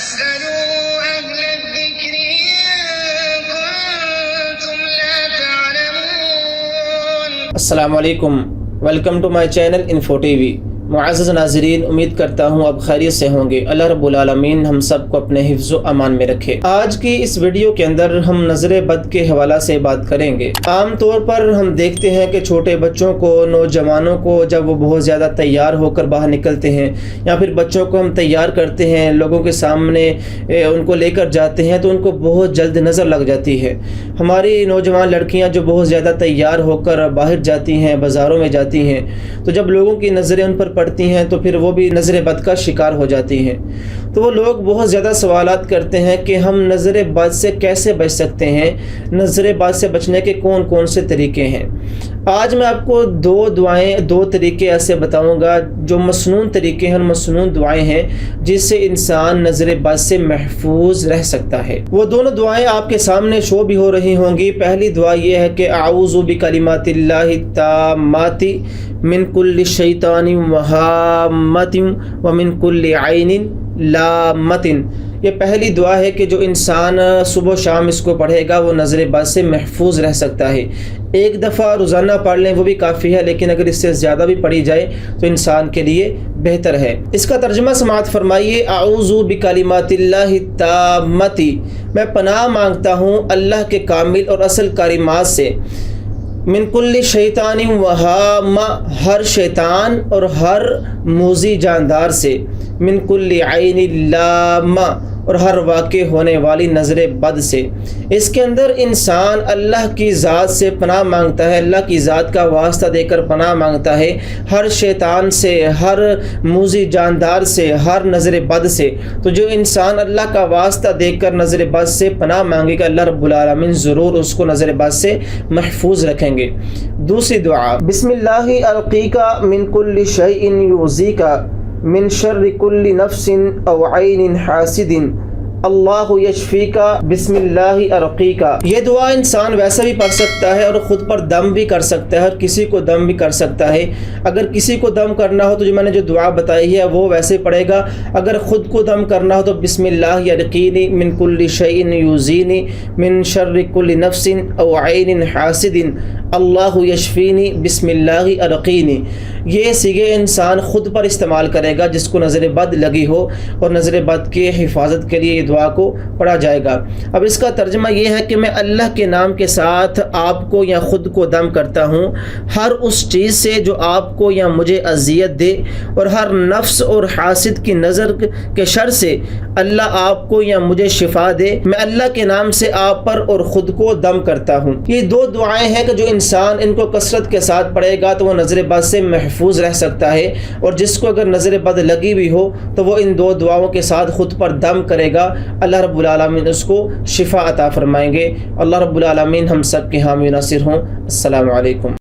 فاسألوا أهل الذكر إن كنتم لا تعلمون۔ السلام علیکم، welcome to my channel info TV وی۔ معزز ناظرین، امید کرتا ہوں اب خیریت سے ہوں گے۔ اللہ رب العالمین ہم سب کو اپنے حفظ و امان میں رکھے۔ آج کی اس ویڈیو کے اندر ہم نظر بد کے حوالہ سے بات کریں گے۔ عام طور پر ہم دیکھتے ہیں کہ چھوٹے بچوں کو، نوجوانوں کو جب وہ بہت زیادہ تیار ہو کر باہر نکلتے ہیں یا پھر بچوں کو ہم تیار کرتے ہیں، لوگوں کے سامنے ان کو لے کر جاتے ہیں تو ان کو بہت جلد نظر لگ جاتی ہے۔ ہماری نوجوان لڑکیاں جو بہت زیادہ تیار ہو کر باہر جاتی ہیں، بازاروں میں جاتی ہیں، تو جب لوگوں کی نظریں ان پر پڑتی ہیں تو پھر وہ بھی نظر بد کا شکار ہو جاتی ہیں۔ تو وہ لوگ بہت زیادہ سوالات کرتے ہیں کہ ہم نظر بد سے کیسے بچ سکتے ہیں، نظر بد سے بچنے کے کون کون سے طریقے ہیں۔ آج میں آپ کو دو طریقے ایسے بتاؤں گا جو مسنون طریقے ہیں، مسنون دعائیں ہیں جس سے انسان نظر بد سے محفوظ رہ سکتا ہے۔ وہ دونوں دعائیں آپ کے سامنے شو بھی ہو رہی ہوں گی۔ پہلی دعا یہ ہے کہ اعوذ بکلمات اللہ التامات من کل شیطان وہامۃ ومن کل عین لامۃ۔ یہ پہلی دعا ہے کہ جو انسان صبح و شام اس کو پڑھے گا وہ نظر بد سے محفوظ رہ سکتا ہے۔ ایک دفعہ روزانہ پڑھ لیں وہ بھی کافی ہے، لیکن اگر اس سے زیادہ بھی پڑھی جائے تو انسان کے لیے بہتر ہے۔ اس کا ترجمہ سماعت فرمائیے۔ اعوذ بکلمات اللہ التامات، میں پناہ مانگتا ہوں اللہ کے کامل اور اصل کلمات سے، من کل شیطان وہامہ، ہر شیطان اور ہر موذی جاندار سے، من کل عین لامہ، اور ہر واقع ہونے والی نظر بد سے۔ اس کے اندر انسان اللہ کی ذات سے پناہ مانگتا ہے، اللہ کی ذات کا واسطہ دے کر پناہ مانگتا ہے ہر شیطان سے، ہر موذی جاندار سے، ہر نظر بد سے۔ تو جو انسان اللہ کا واسطہ دے کر نظر بد سے پناہ مانگے گا، اللہ رب العالمین ضرور اس کو نظر بد سے محفوظ رکھیں گے۔ دوسری دعا، بسم اللہ ارقیک من کل شیء یؤذیک من شر کل نفس او عین حاسد اللہ یشفیکا بسم اللہ ارقیکا۔ یہ دعا انسان ویسے بھی پڑھ سکتا ہے اور خود پر دم بھی کر سکتا ہے اور کسی کو دم بھی کر سکتا ہے۔ اگر کسی کو دم کرنا ہو تو جو میں نے جو دعا بتائی ہے وہ ویسے پڑھے گا۔ اگر خود کو دم کرنا ہو تو بسم اللہ ارقینی من کل شیء یؤذینی من شر کل نفس او عین حاسد اللہ یشفینی بسم اللہ ارقینی۔ یہ صیغے انسان خود پر استعمال کرے گا جس کو نظر بد لگی ہو، اور نظر بد کی حفاظت کے لیے یہ دعا کو پڑھا جائے گا۔ اب اس کا ترجمہ یہ ہے کہ میں اللہ کے نام کے ساتھ آپ کو یا خود کو دم کرتا ہوں ہر اس چیز سے جو آپ کو یا مجھے اذیت دے، اور ہر نفس اور حاسد کی نظر کے شر سے اللہ آپ کو یا مجھے شفا دے۔ میں اللہ کے نام سے آپ پر اور خود کو دم کرتا ہوں۔ یہ دو دعائیں ہیں کہ جو انسان ان کو کثرت کے ساتھ پڑھے گا تو وہ نظر بد سے محفوظ رہ سکتا ہے، اور جس کو اگر نظر بد لگی بھی ہو تو وہ ان دو دعاؤں کے ساتھ خود پر دم کرے گا، اللہ رب العالمین اس کو شفا عطا فرمائیں گے۔ اللہ رب العالمین ہم سب کے حامی و ناصر ہوں۔ السلام علیکم۔